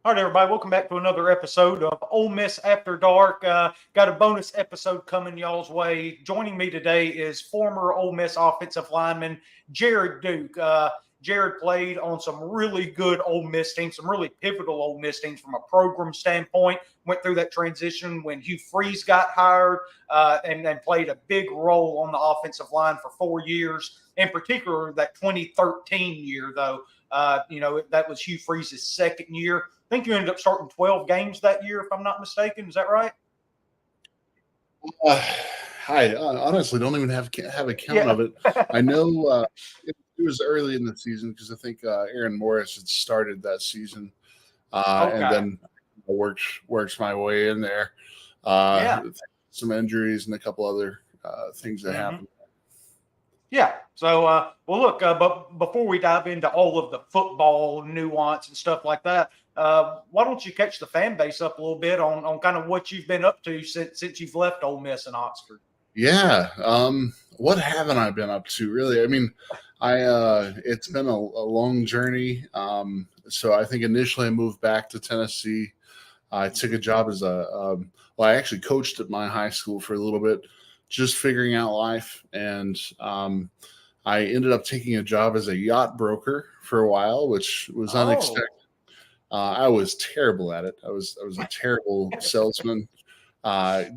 All right, everybody, welcome back to another episode of Ole Miss After Dark. Got a bonus episode coming y'all's way. Joining me today is former Ole Miss offensive lineman Jared Duke. Jared played on some really good Ole Miss teams, some really pivotal Ole Miss teams from a program standpoint. Went through that transition when Hugh Freeze got hired and played a big role on the offensive line for 4 years. In particular, that 2013 year, though, that was Hugh Freeze's second year. I think you ended up starting 12 games that year, if I'm not mistaken. Is that right? Uh, I honestly don't even have a count Yeah. of it. I know it was early in the season because I think Aaron Morris had started that season, and Okay. then works my way in there. Uh, Yeah. some injuries and a couple other things that Hmm. happened. Yeah. So, well, look, but before we dive into all of the football nuance and stuff like that, why don't you catch the fan base up a little bit on kind of what you've been up to since you've left Ole Miss and Oxford? Yeah. What haven't I been up to really? I mean, I it's been a long journey. So I think initially I moved back to Tennessee. I took a job as I actually coached at my high school for a little bit, just figuring out life. And I ended up taking a job as a yacht broker for a while, which was unexpected. Oh. I was terrible at it. I was a terrible salesman.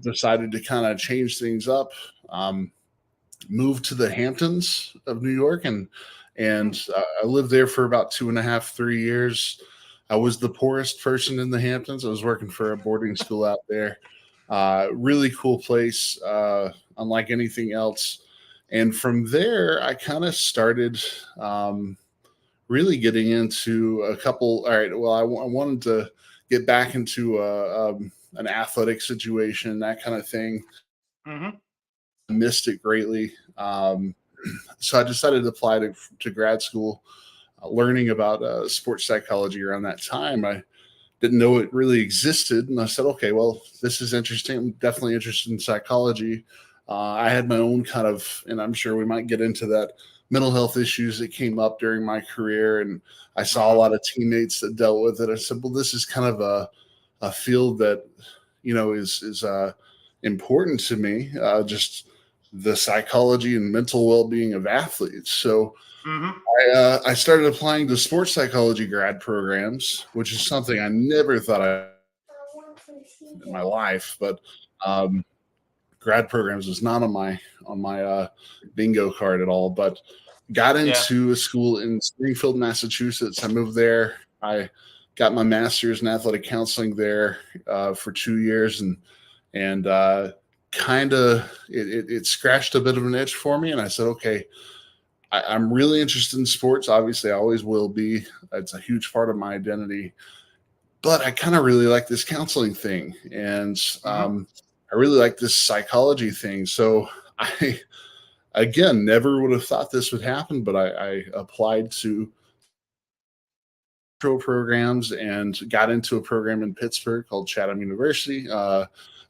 Decided to kind of change things up. Um, Moved to the Hamptons of New York, and I lived there for about 2.5, 3 years. I was the poorest person in the Hamptons. I was working for a boarding school out there. Really cool place, unlike anything else. And from there, I kind of started really getting into a couple. All right, well, I wanted to get back into an athletic situation, that kind of thing. Hmm. Missed it greatly. So I decided to apply to grad school, learning about sports psychology around that time. I didn't know it really existed. And I said, okay, well, this is interesting. I'm definitely interested in psychology. I had my own kind of, and I'm sure we might get into that, mental health issues that came up during my career. And I saw a Hmm. lot of teammates that dealt with it. I said, well, this is kind of a field that, is important to me. Just the psychology and mental well-being of athletes. So Hmm. I started applying to sports psychology grad programs, which is something I never thought I in my life. But um, grad programs was not on my bingo card at all. But got Yeah. into a school in Springfield, Massachusetts. I moved there. I got my master's in athletic counseling there for 2 years, and kind of it scratched a bit of an itch for me. And I said, okay, I'm really interested in sports. Obviously, I always will be. It's a huge part of my identity. But I kind of really like this counseling thing, and Hmm. I really like this psychology thing. So I, again, never would have thought this would happen. But I applied to programs and got into a program in Pittsburgh called Chatham University,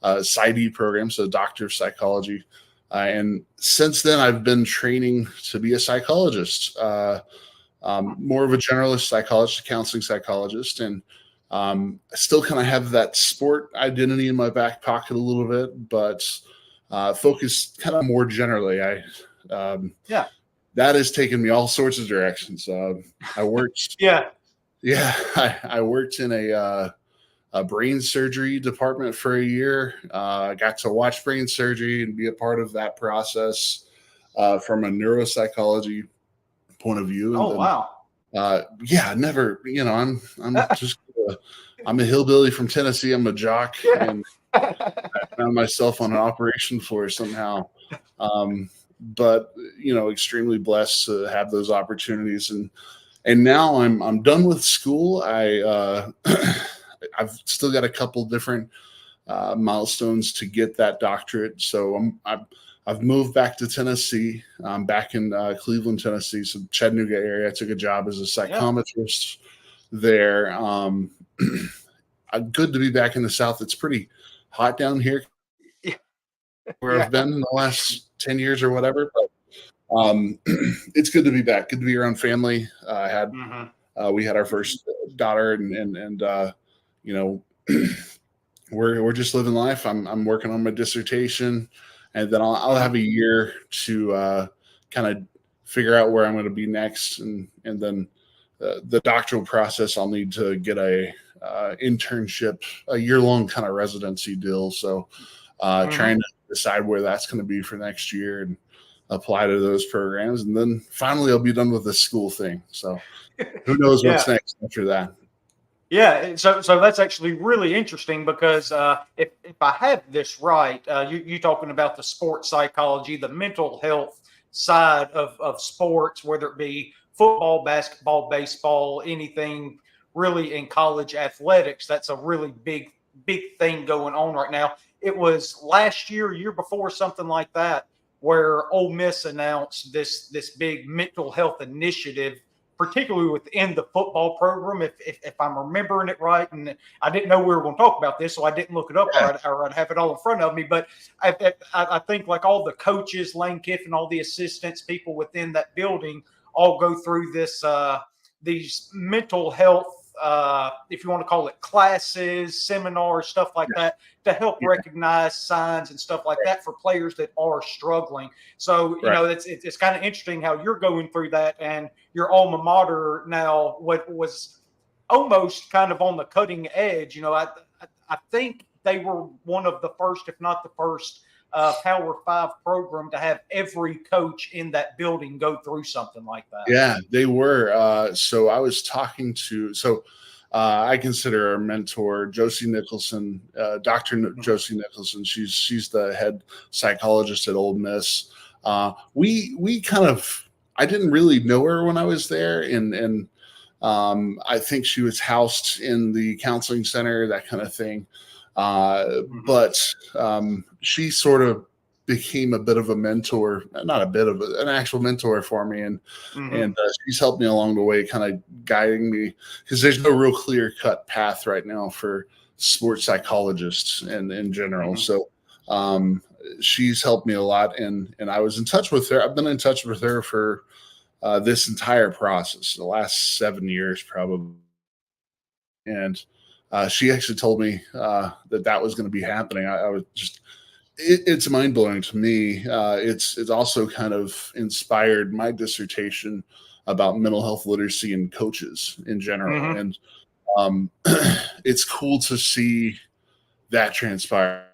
PsyD program, so Doctor of Psychology. And since then, I've been training to be a psychologist. More of a generalist psychologist, counseling psychologist, and I still kind of have that sport identity in my back pocket a little bit, but focus kind of more generally. Um, Yeah. that has taken me all sorts of directions. I worked, Yeah. yeah, I worked in a brain surgery department for a year. I got to watch brain surgery and be a part of that process from a neuropsychology point of view, and Oh, then wow. yeah, never. I'm just I'm a hillbilly from Tennessee. I'm a jock, Yeah. and found myself on an operation floor somehow. Um, but extremely blessed to have those opportunities, and now I'm done with school. I've still got a couple different milestones to get that doctorate. So I've moved back to Tennessee. I'm back in Cleveland, Tennessee, so Chattanooga area. I took a job as a Yeah. psychometrist there. Good to be back in the South. It's pretty hot down here where I've Yeah. been in the last 10 years or whatever. But it's good to be back. Good to be around family. Hmm. We had our first daughter, and you know, we're just living life. I'm working on my dissertation, and then I'll have a year to kind of figure out where I'm going to be next, and then the doctoral process. I'll need to get a internship, a year long kind of residency deal. So trying to decide where that's going to be for next year and apply to those programs, and then finally I'll be done with the school thing. So who knows what's next after that. Yeah, so that's actually really interesting because if I have this right, you talking about the sports psychology, the mental health side of sports, whether it be football, basketball, baseball, anything really in college athletics. That's a really big thing going on right now. It was last year, year before, something like that, where Ole Miss announced this big mental health initiative, particularly within the football program, if I'm remembering it right. And I didn't know we were going to talk about this, so I didn't look it up, or I'd have it all in front of me. But I think like all the coaches, Lane Kiffin, all the assistants, people within that building all go through these mental health, if you want to call it classes, seminars, stuff like that, to help recognize signs and stuff like that for players that are struggling. So, you know, it's kind of interesting how you're going through that, and your alma mater now, what was almost kind of on the cutting edge. You know, I think they were one of the first, if not the first, Power 5 program to have every coach in that building go through something like that. Yeah, they were. So I was talking to, I consider our mentor, Josie Nicholson, Dr. Josie Nicholson. She's the head psychologist at Ole Miss. We kind of, I didn't really know her when I was there, and I think she was housed in the counseling center, that kind of thing. But she sort of became a bit of a mentor, not a bit of an actual mentor for me. And she's helped me along the way, kind of guiding me, because there's no real clear cut path right now for sports psychologists and in general. So she's helped me a lot. And I was in touch with her. I've been in touch with her for this entire process, the last 7 years, probably. And she actually told me that was going to be happening. I was just, it's mind blowing to me. It's also kind of inspired my dissertation about mental health literacy and coaches in general. And it's cool to see that transpire.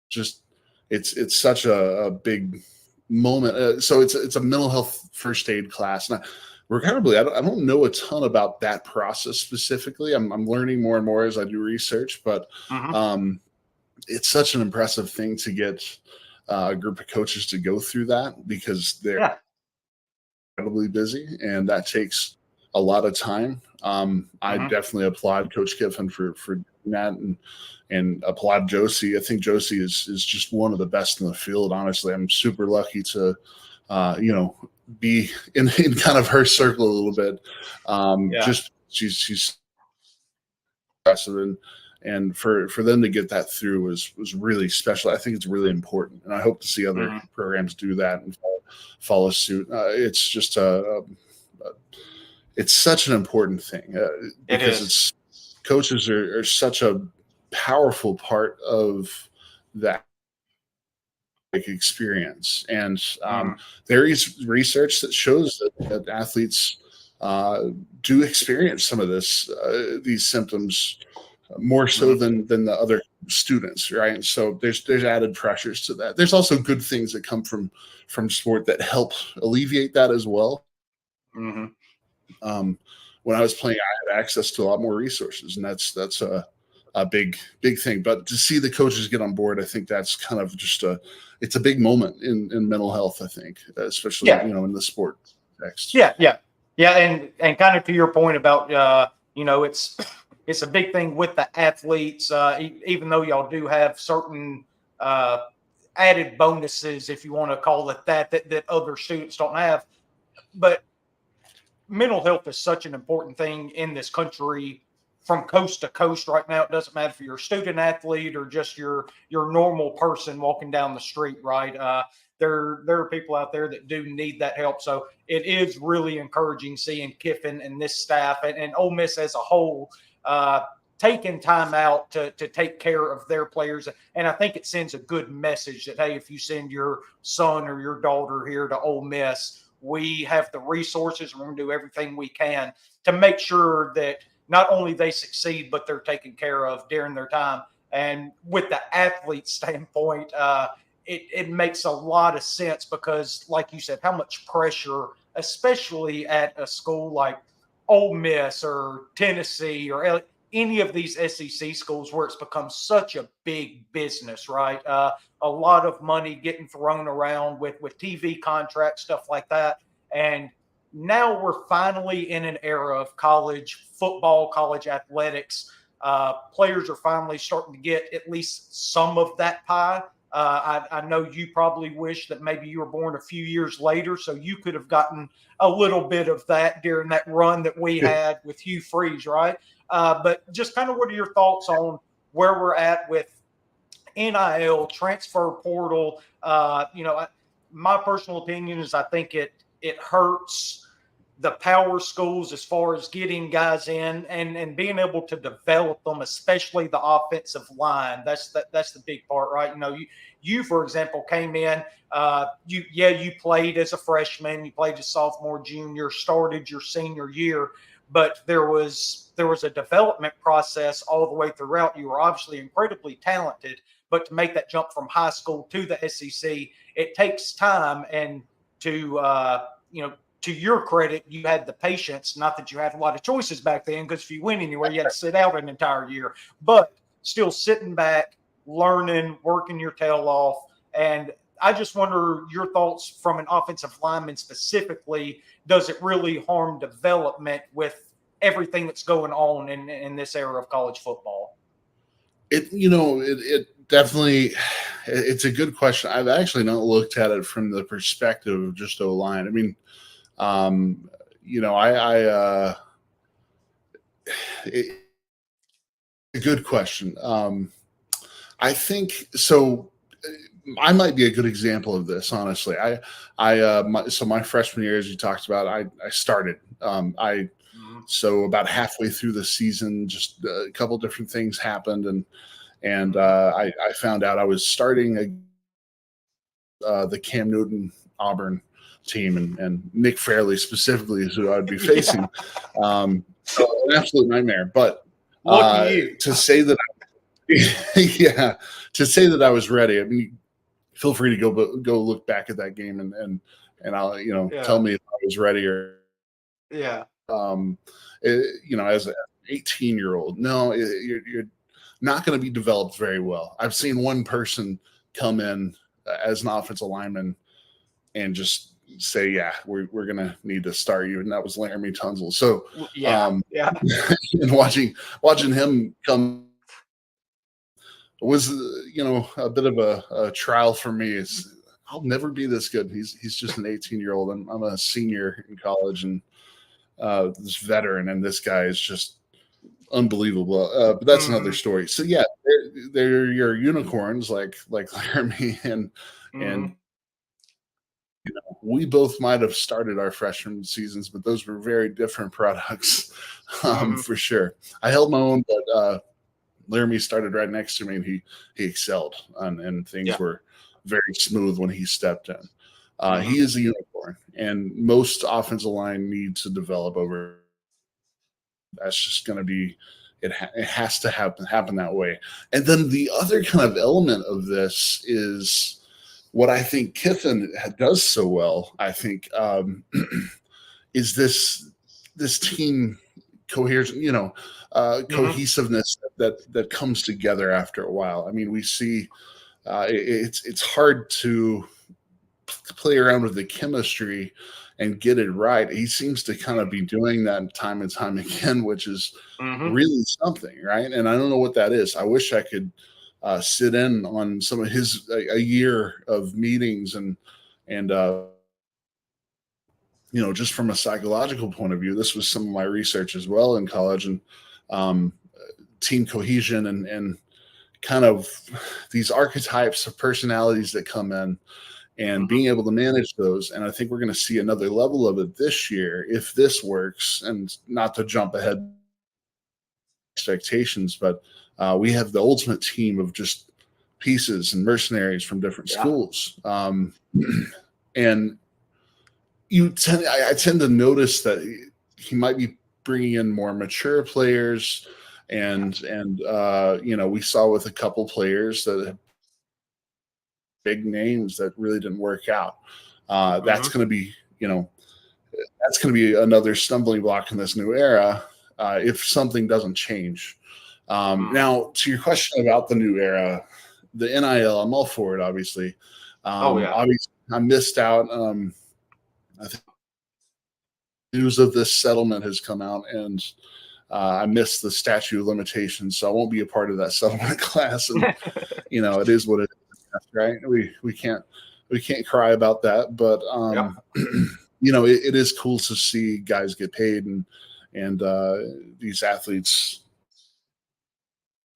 Just, it's such a big moment. So it's a mental health first aid class. And regrettably, I don't know a ton about that process specifically. I'm learning more and more as I do research, but it's such an impressive thing to get a group of coaches to go through that, because they're incredibly busy, and that takes a lot of time. I definitely applaud Coach Kiffin for doing that, and applaud Josie. I think Josie is just one of the best in the field. Honestly, I'm super lucky to, be in kind of her circle a little bit. Just she's impressive, and for them to get that through was really special. I think it's really important, and I hope to see other programs do that and follow suit. It's just it's such an important thing, because coaches are such a powerful part of that experience. And there is research that shows that athletes do experience some of these symptoms more so than the other students, right? So there's added pressures to that. There's also good things that come from sport that help alleviate that as well. When I was playing, I had access to a lot more resources, and that's a big thing. But to see the coaches get on board, I think that's kind of just it's a big moment in mental health, I think, especially in the sport context. And kind of to your point about it's a big thing with the athletes, even though y'all do have certain added bonuses, if you want to call it that other students don't have. But mental health is such an important thing in this country from coast to coast right now. It doesn't matter if you're a student athlete or just your normal person walking down the street, right? There are people out there that do need that help. So it is really encouraging seeing Kiffin and this staff and Ole Miss as a whole taking time out to take care of their players. And I think it sends a good message that, hey, if you send your son or your daughter here to Ole Miss, we have the resources and we're going to do everything we can to make sure that not only they succeed, but they're taken care of during their time. And with the athlete standpoint, it makes a lot of sense because, like you said, how much pressure, especially at a school like Ole Miss or Tennessee or any of these SEC schools where it's become such a big business, right? A lot of money getting thrown around with TV contracts, stuff like that. And now we're finally in an era of college football, college athletics. Players are finally starting to get at least some of that pie. I know you probably wish that maybe you were born a few years later, so you could have gotten a little bit of that during that run that we had with Hugh Freeze, right? But just kind of what are your thoughts on where we're at with NIL, transfer portal? My personal opinion is I think it hurts the power schools as far as getting guys in and being able to develop them, especially the offensive line. That's the big part, right? You for example came in. You played as a freshman, you played as sophomore, junior, started your senior year, but there was a development process all the way throughout. You were obviously incredibly talented, but to make that jump from high school to the SEC, it takes time. And to your credit, you had the patience. Not that you had a lot of choices back then, because if you went anywhere, you had to sit out an entire year. But still sitting back, learning, working your tail off. And I just wonder your thoughts from an offensive lineman specifically. Does it really harm development with everything that's going on in this era of college football? It definitely, it's a good question. I've actually not looked at it from the perspective of just O-line. I mean, it's a good question. I think so. I might be a good example of this, honestly. So my freshman year, as you talked about, I started. So about halfway through the season, just a couple different things happened, and I found out I was starting the Cam Newton Auburn team, and Nick Fairley specifically is who I would be facing. So an absolute nightmare. But to say that, to say that I was ready. I mean, feel free to go look back at that game and I'll tell me if I was ready or as an 18-year-old. No, you're not going to be developed very well. I've seen one person come in as an offensive lineman and just say, yeah, we're going to need to start you. And that was Laremy Tunsil. So, and watching him come was, a bit of a trial for me. I'll never be this good. He's just an 18-year-old. I'm a senior in college and this veteran, and this guy is just unbelievable. But that's another story. So yeah, they're your unicorns like Laremy and we both might have started our freshman seasons, but those were very different products, for sure. I held my own, but Laremy started right next to me, and he excelled, and things were very smooth when he stepped in. He is a unicorn, and most offensive line needs to develop over. That's just going to be it has to happen that way. And then the other kind of element of this is what I think Kiffin does so well, I think, is this team cohesion, cohesiveness that comes together after a while. I mean, we see it's hard to play around with the chemistry and get it right. He seems to kind of be doing that time and time again, which is really something, right? And I don't know what that is. I wish I could sit in on some of his a year of meetings and just from a psychological point of view, this was some of my research as well in college, and team cohesion and kind of these archetypes of personalities that come in and being able to manage those. And I think we're going to see another level of it this year if this works, and not to jump ahead expectations, but we have the ultimate team of just pieces and mercenaries from different schools. And I tend to notice that he might be bringing in more mature players, and we saw with a couple players that have big names that really didn't work out. That's going to be another stumbling block in this new era if something doesn't change. Now, to your question about the new era, the NIL, I'm all for it, obviously. Obviously, I missed out. I think news of this settlement has come out, and I missed the statute of limitations, so I won't be a part of that settlement class. And it is what it is, right? We can't cry about that, but it is cool to see guys get paid, and these athletes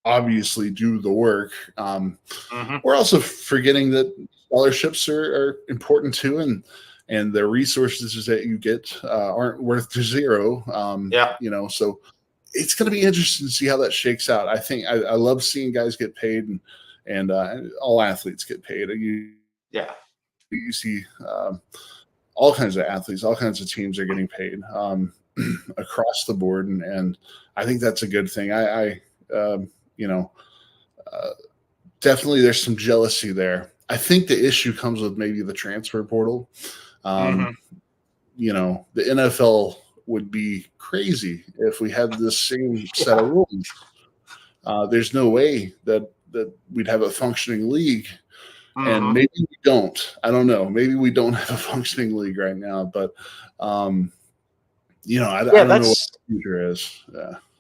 obviously do the work. We're also forgetting that scholarships are important too, and the resources that you get aren't worth to zero. So it's going to be interesting to see how that shakes out. I think I love seeing guys get paid, and all athletes get paid. You see all kinds of athletes, all kinds of teams are getting paid across the board, and I think that's a good thing. Definitely there's some jealousy there. I think the issue comes with maybe the transfer portal. The NFL would be crazy if we had the same set of rules. There's no way that we'd have a functioning league. And maybe we don't. I don't know. Maybe we don't have a functioning league right now, but I don't know what the future is.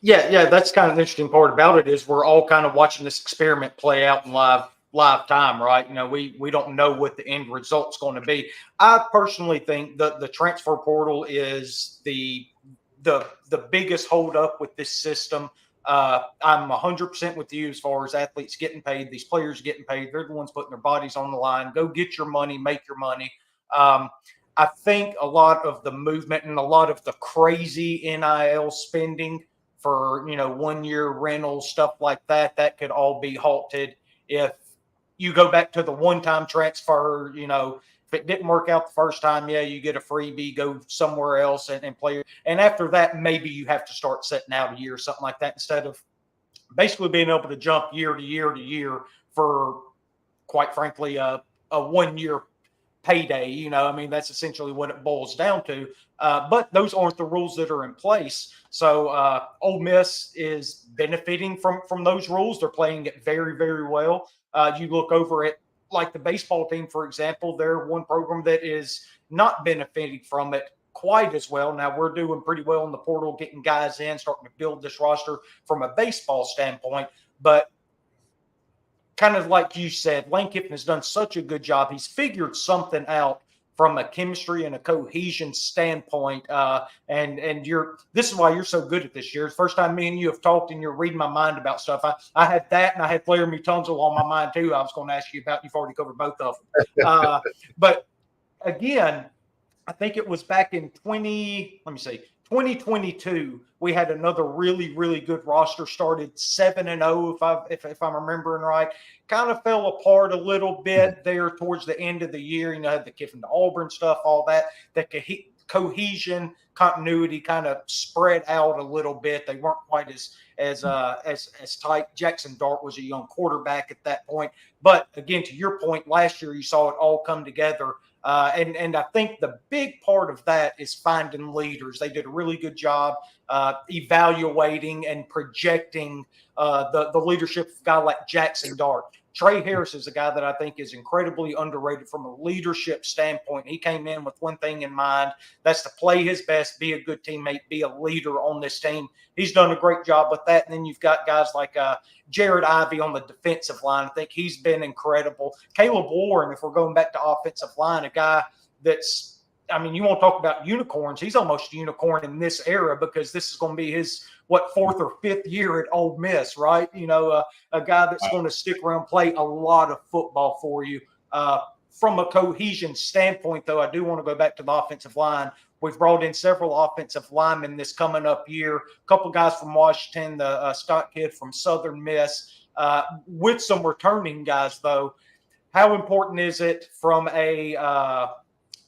Yeah, that's kind of the interesting part about it is we're all kind of watching this experiment play out in live time, right? We don't know what the end result's going to be. I personally think that the transfer portal is the biggest holdup with this system. I'm 100% with you as far as athletes getting paid, these players getting paid. They're the ones putting their bodies on the line. Go get your money, make your money. I think a lot of the movement and a lot of the crazy NIL spending for 1 year rentals, stuff like that could all be halted if you go back to the one-time transfer. If it didn't work out the first time, you get a freebie, go somewhere else and play. And after that, maybe you have to start setting out a year or something like that, instead of basically being able to jump year to year to year for, quite frankly, a 1 year payday. That's essentially what it boils down to. But those aren't the rules that are in place. So Ole Miss is benefiting from those rules. They're playing it very, very well. You look over at like the baseball team, for example, they're one program that is not benefiting from it quite as well. Now we're doing pretty well in the portal, getting guys in, starting to build this roster from a baseball standpoint. But kind of like you said, Lane Kiffin has done such a good job. He's figured something out from a chemistry and a cohesion standpoint. And this is why you're so good at this year. It's the first time me and you have talked and you're reading my mind about stuff. I had that, and I had Laremy Tunsil on my mind too. I was going to ask you about. You've already covered both of them. But again, I think it was back in 2022, we had another really, really good roster. Started 7-0, if I'm remembering right. Kind of fell apart a little bit there towards the end of the year. Had the Kiffin to Auburn stuff, all that. The cohesion, continuity kind of spread out a little bit. They weren't quite as tight. Jackson Dart was a young quarterback at that point. But again, to your point, last year you saw it all come together. And I think the big part of that is finding leaders. They did a really good job evaluating and projecting the leadership of a guy like Jackson Dart. Trey Harris is a guy that I think is incredibly underrated from a leadership standpoint. He came in with one thing in mind. That's to play his best, be a good teammate, be a leader on this team. He's done a great job with that. And then you've got guys like Jared Ivey on the defensive line. I think he's been incredible. Caleb Warren, if we're going back to offensive line, a guy that's, you want to talk about unicorns. He's almost a unicorn in this era because this is going to be his, fourth or fifth year at Ole Miss, right? A guy that's going to stick around, play a lot of football for you. From a cohesion standpoint, though, I do want to go back to the offensive line We've brought in several offensive linemen this coming up year. A couple guys from Washington, the Scott kid from Southern Miss, with some returning guys though. How important is it from a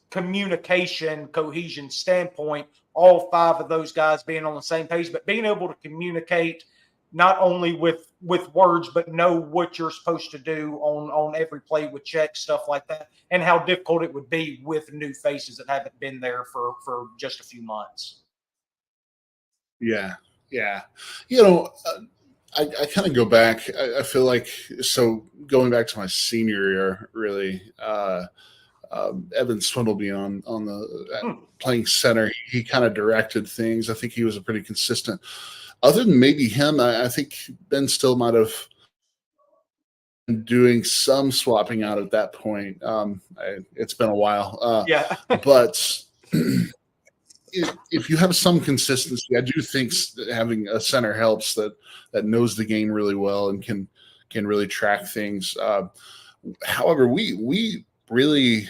communication cohesion standpoint, all five of those guys being on the same page, but being able to communicate not only with words, but know what you're supposed to do on every play with checks, stuff like that, and how difficult it would be with new faces that haven't been there for just a few months. Yeah, yeah. You know, I kind of go back. I feel like, so going back to my senior year, really, Evan Swindleby on the playing center, he kind of directed things. I think he was a pretty consistent. Other than maybe him, I think Ben Still might have been doing some swapping out at that point. It's been a while. Yeah. But if you have some consistency, I do think that having a center helps that knows the game really well and can really track things. However, we really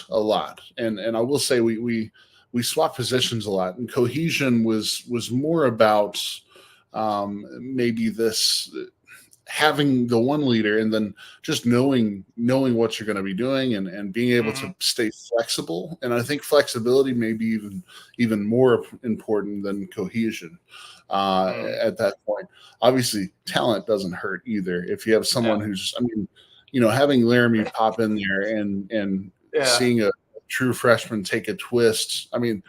a lot, and I will say we swap positions a lot, and cohesion was more about maybe this having the one leader and then just knowing what you're going to be doing and being able to stay flexible. And I think flexibility may be even more important than cohesion at that point. Obviously, talent doesn't hurt either. If you have someone who's, I mean, having Laramie pop in there and seeing a true freshman take a twist. I mean,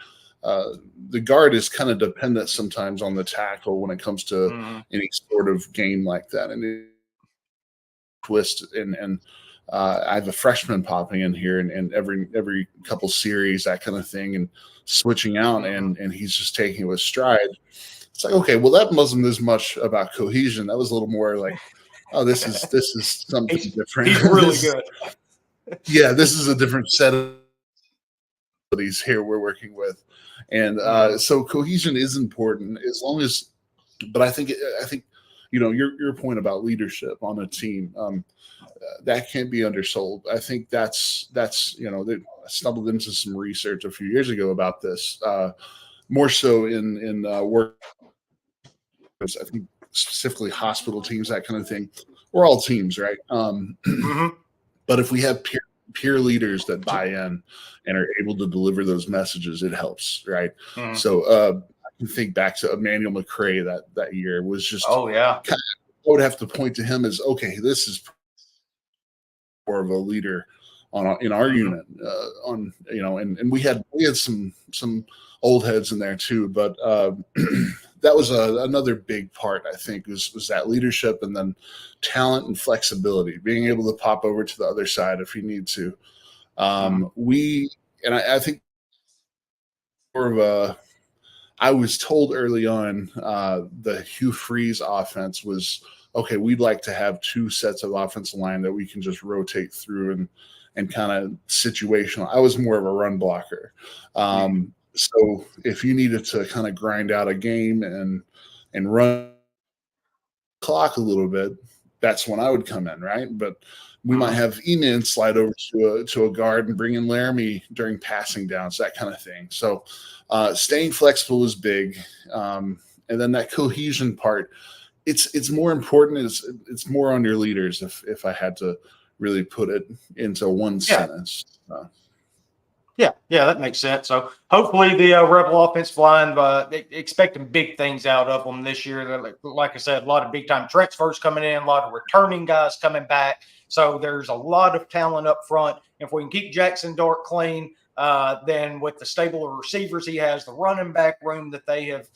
the guard is kind of dependent sometimes on the tackle when it comes to any sort of game like that. And twist and I have a freshman popping in here and every couple series, that kind of thing, and switching out and he's just taking it with stride. It's like, okay, well, that wasn't as much about cohesion. That was a little more like, oh, this is something different. He's really good. Yeah, this is a different set of abilities here we're working with. And so cohesion is important as long as, but I think your point about leadership on a team, that can't be undersold. I think that's I stumbled into some research a few years ago about this, more so in work. I think specifically hospital teams, that kind of thing. We're all teams, right? But if we have peer leaders that buy in and are able to deliver those messages, it helps, right? So I can think back to Emmanuel McCray that year was just, I would have to point to him as, okay, this is more of a leader in our unit, and we had some old heads in there too, but that was another big part, I think, was that leadership, and then talent and flexibility, being able to pop over to the other side if you need to. I think more of a, I was told early on the Hugh Freeze offense was, okay, we'd like to have two sets of offensive line that we can just rotate through and kind of situational. I was more of a run blocker. So if you needed to kind of grind out a game and run clock a little bit, that's when I would come in, right? But we might have Enan slide over to a guard and bring in Laramie during passing downs, that kind of thing. So staying flexible is big. And then that cohesion part, it's more important. It's more on your leaders if I had to really put it into one sentence. Yeah, that makes sense. So hopefully the Rebel offensive line, expecting big things out of them this year. Like I said, a lot of big-time transfers coming in, a lot of returning guys coming back. So there's a lot of talent up front. If we can keep Jackson Dart clean, then with the stable of receivers he has, the running back room that they have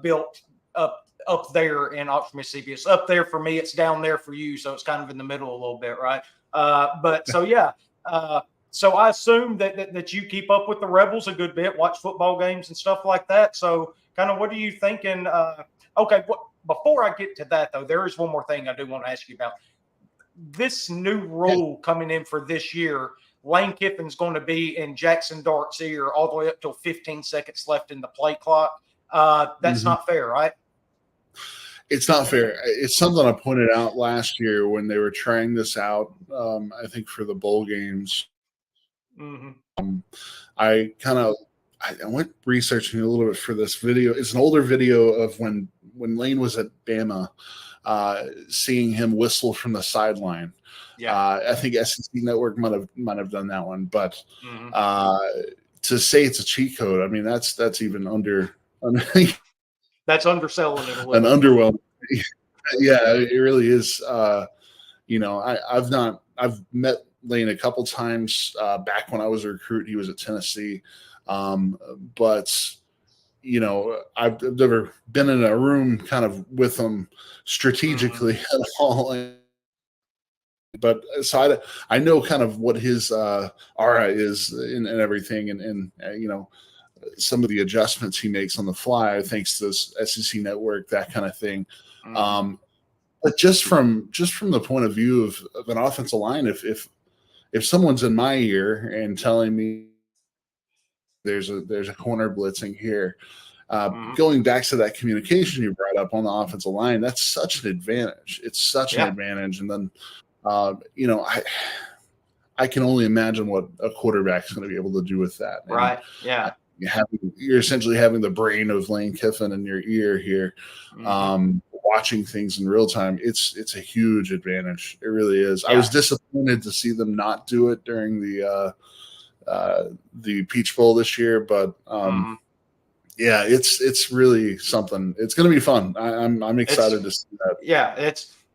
built up there in Oxford, Mississippi. It's up there for me. It's down there for you. So it's kind of in the middle a little bit, right? So I assume that you keep up with the Rebels a good bit, watch football games and stuff like that. So kind of what are you thinking? Before I get to that, though, there is one more thing I do want to ask you about. This new rule coming in for this year, Lane Kiffin's going to be in Jackson Dart's ear all the way up till 15 seconds left in the play clock. That's not fair, right? It's not fair. It's something I pointed out last year when they were trying this out, I think for the bowl games. I went researching a little bit for this video. It's an older video of when Lane was at Bama, seeing him whistle from the sideline. Yeah. I think SEC Network might have done that one, but Mm-hmm. to say it's a cheat code, I mean that's even That's underselling it a an little. underwhelming. Yeah, it really is. I've met Lane a couple times back when I was a recruit. He was at Tennessee, but I've never been in a room kind of with him strategically at all. But so I know kind of what his aura is and everything, and some of the adjustments he makes on the fly thanks to this SEC Network, that kind of thing. But just from the point of view of an offensive line, if someone's in my ear and telling me there's a corner blitzing here, going back to that communication you brought up on the offensive line, that's such an advantage. It's such an advantage. And then, I can only imagine what a quarterback is going to be able to do with that. Right. Yeah. You're essentially having the brain of Lane Kiffin in your ear here, watching things in real time. It's a huge advantage. It really is. Yeah. I was disappointed to see them not do it during the Peach Bowl this year, but yeah, it's really something. It's going to be fun. I'm excited to see that. Yeah,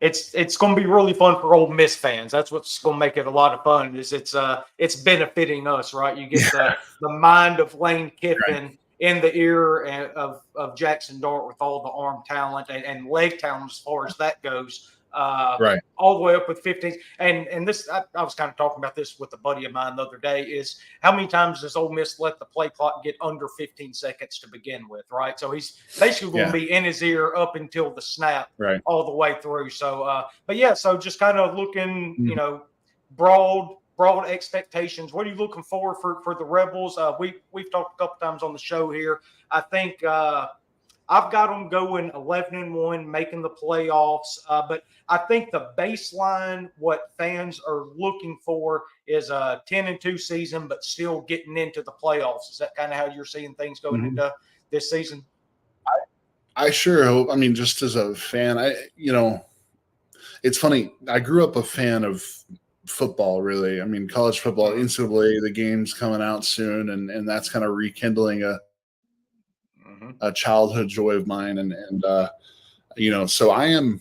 it's going to be really fun for Ole Miss fans. That's what's going to make it a lot of fun. Is it's benefiting us, right? You get the mind of Lane Kiffin in the ear of Jackson Dart with all the arm talent and leg talent as far as that goes. All the way up with 15. And this, I was kind of talking about this with a buddy of mine the other day, is how many times does Ole Miss let the play clock get under 15 seconds to begin with, right? So he's basically going to be in his ear up until the snap all the way through. So, but yeah, so just kind of looking, broad expectations. What are you looking for the Rebels? We've talked a couple times on the show here. I think I've got them going 11-1, making the playoffs. But I think the baseline, what fans are looking for, is a 10-2 season, but still getting into the playoffs. Is that kind of how you're seeing things going into this season? I sure hope. I mean, just as a fan, it's funny. I grew up a fan of football, really. I mean, college football, NCAA, the game's coming out soon, and that's kind of rekindling a childhood joy of mine, and so I'm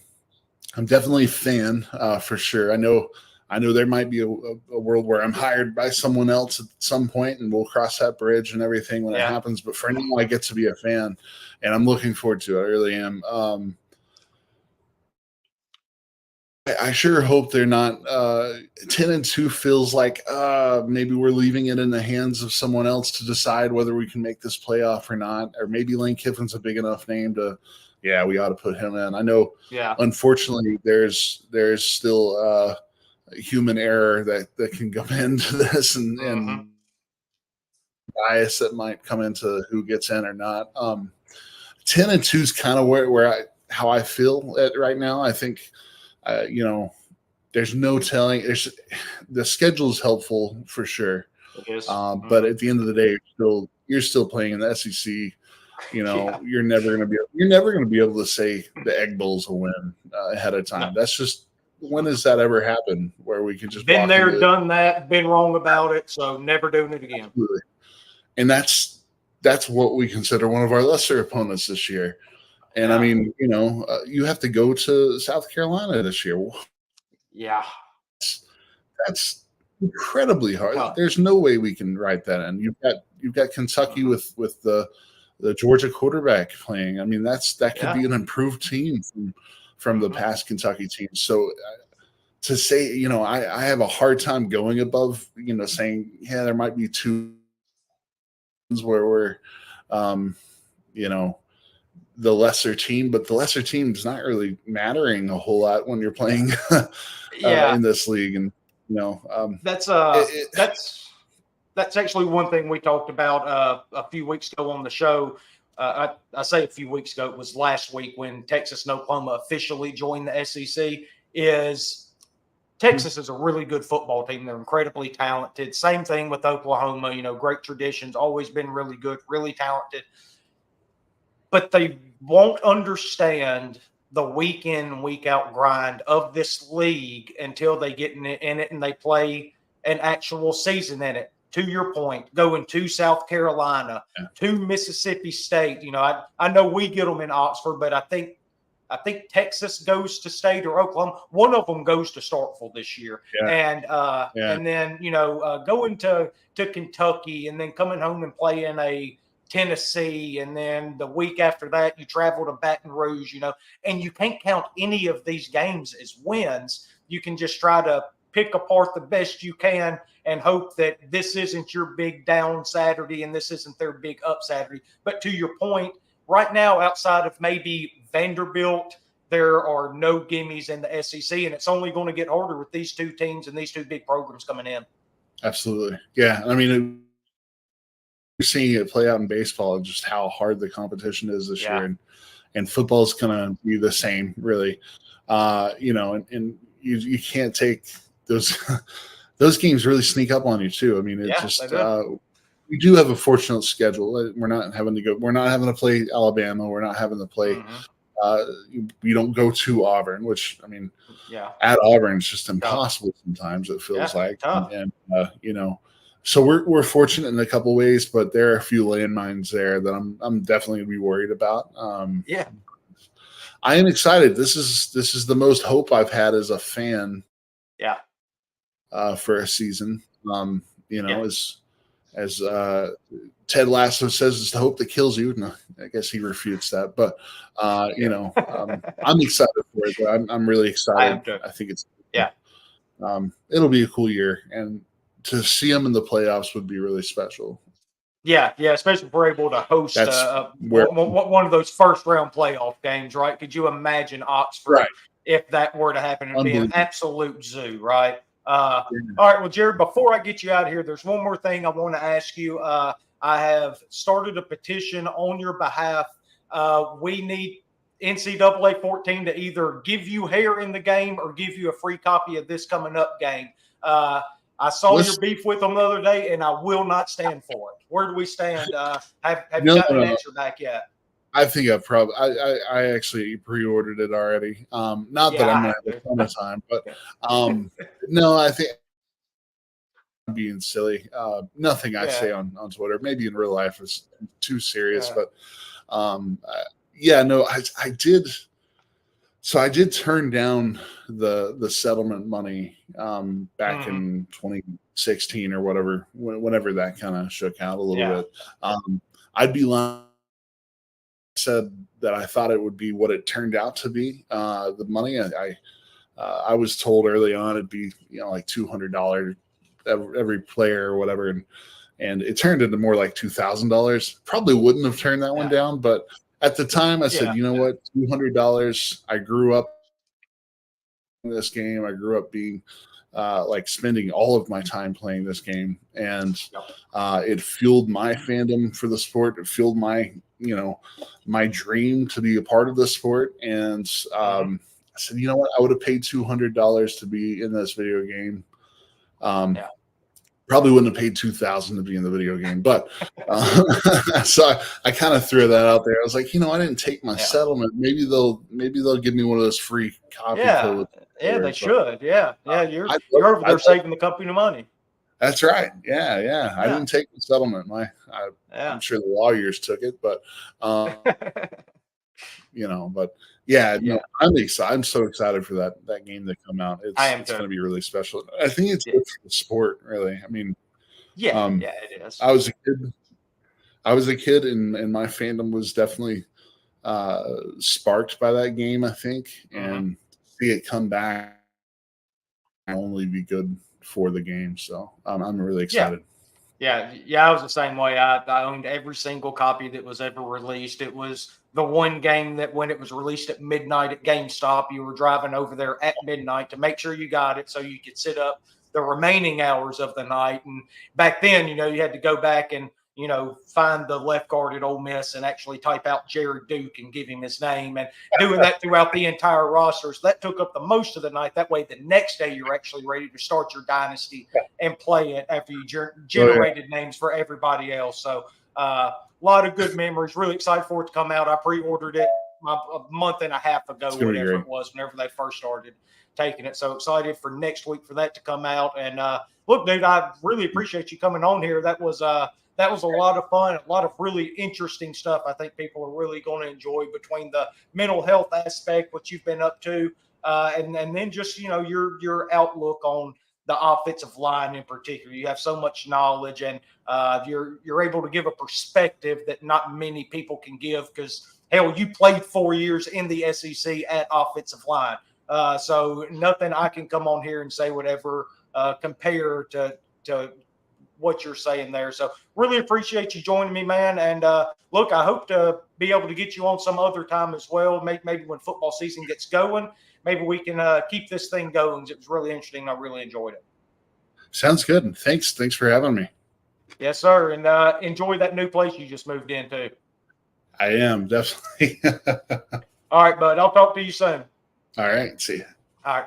definitely a fan for sure. I know there might be a world where I'm hired by someone else at some point, and we'll cross that bridge and everything when it happens. But for now, I get to be a fan, and I'm looking forward to it. I really am. I sure hope they're not 10-2 feels like maybe we're leaving it in the hands of someone else to decide whether we can make this playoff or not, or maybe Lane Kiffin's a big enough name to, we ought to put him in. I know, unfortunately, there's still human error that can come into this and bias that might come into who gets in or not. 10-2 is kind of how I feel right now. I think. There's no telling. The schedule is helpful for sure, but at the end of the day, you're still playing in the SEC. You're never going to be able to say the Egg Bowl's a win ahead of time. No. That's just, when has that ever happened where we can just been there, done that, been wrong about it, so never doing it again. Absolutely. And that's what we consider one of our lesser opponents this year. And I mean, you have to go to South Carolina this year. Yeah. That's incredibly hard. Yeah. There's no way we can write that in. You've got Kentucky with the Georgia quarterback playing. I mean, that could be an improved team from the past Kentucky teams. So to say, I have a hard time going above, saying, there might be two where we're, the lesser team, but the lesser team's not really mattering a whole lot when you're playing in this league. And that's actually one thing we talked about a few weeks ago on the show. I say a few weeks ago, it was last week when Texas and Oklahoma officially joined the SEC. Is Texas is a really good football team. They're incredibly talented. Same thing with Oklahoma. Great traditions, always been really good, really talented. But they won't understand the week in, week out grind of this league until they get in it and they play an actual season in it. To your point, going to South Carolina, to Mississippi State. I know we get them in Oxford, but I think Texas goes to State or Oklahoma. One of them goes to Starkville this year, and then going to Kentucky, and then coming home and playing a Tennessee, and then the week after that you travel to Baton Rouge. And you can't count any of these games as wins. You can just try to pick apart the best you can and hope that this isn't your big down Saturday and this isn't their big up Saturday. But to your point, right now, outside of maybe Vanderbilt, there are no gimmies in the SEC, and it's only going to get harder with these two teams and these two big programs coming in. Absolutely. Yeah. I mean, you're seeing it play out in baseball and just how hard the competition is this year. And football is going to be the same, really. And you can't take those – those games really sneak up on you too. I mean, we do have a fortunate schedule. We're not having to play Alabama. We're not having to play. We don't go to Auburn, which at Auburn it's just impossible sometimes. It feels like, and so we're fortunate in a couple ways, but there are a few landmines there that I'm definitely gonna be worried about. I am excited. This is the most hope I've had as a fan. For a season, as Ted Lasso says, it's the hope that kills you. No, I guess he refutes that, but I'm excited for it. I'm really excited. I think it's it'll be a cool year, and to see them in the playoffs would be really special. Yeah, especially if we're able to host one of those first round playoff games, right? Could you imagine Oxford if that were to happen? It'd be an absolute zoo, right? All right, well, Jared, before I get you out of here, there's one more thing I want to ask you. I have started a petition on your behalf. We need NCAA 14 to either give you hair in the game or give you a free copy of this coming up game. I saw your beef with them the other day, and I will not stand for it. Where do we stand? Have you gotten an answer back yet? I think I've probably I actually pre-ordered it already. Not that I'm gonna have a ton of time, but no, I think I'm being silly. Nothing I say on Twitter, maybe in real life, is too serious. But I did. So I did turn down the settlement money back in 2016 or whatever, whenever that kind of shook out a little bit. I'd be lying. Said that I thought it would be what it turned out to be. The money I was told early on it'd be like $200 every player or whatever, and it turned into more like $2,000. Probably wouldn't have turned that one down, but at the time I said, you know what, $200. I grew up in this game. I grew up being like spending all of my time playing this game, and it fueled my fandom for the sport. It fueled my my dream to be a part of the sport. And I said, you know what, I would have paid $200 to be in this video game. Probably wouldn't have paid $2,000 to be in the video game, but so I kind of threw that out there. I was like, I didn't take my settlement. Maybe they'll give me one of those free copy codes. Yeah, they should. You're over there saving the company money. That's right. Yeah. I didn't take the settlement. I'm sure the lawyers took it, but I'm excited. I'm so excited for that game to come out. It's going to be really special. I think it's good for the sport, really. I mean, it is. I was a kid, and my fandom was definitely sparked by that game, I think, and see it come back will only be good for the game. So I'm really excited. Yeah, I was the same way. I owned every single copy that was ever released. It was the one game that when it was released at midnight at GameStop, you were driving over there at midnight to make sure you got it so you could sit up the remaining hours of the night. And back then, you had to go back and find the left guard at Ole Miss and actually type out Jared Duke and give him his name, and doing that throughout the entire roster. So that took up the most of the night. That way, the next day you're actually ready to start your dynasty and play it after you generated names for everybody else. So a lot of good memories. Really excited for it to come out. I pre-ordered it a month and a half ago, whatever it was, whenever they first started taking it. So excited for next week for that to come out. And look, dude, I really appreciate you coming on here. That was a lot of fun, a lot of really interesting stuff. I think people are really going to enjoy, between the mental health aspect, what you've been up to, and then just your outlook on the offensive line in particular. You have so much knowledge, and you're able to give a perspective that not many people can give, because hell, you played 4 years in the SEC at offensive line. So nothing I can come on here and say would ever compare to what you're saying there. So really appreciate you joining me, man. And look, I hope to be able to get you on some other time as well. Maybe when football season gets going, maybe we can keep this thing going. It was really interesting. I really enjoyed it. Sounds good. Thanks for having me. Yes, sir. And enjoy that new place you just moved into. I am, definitely. All right, bud. I'll talk to you soon. All right. See ya. All right.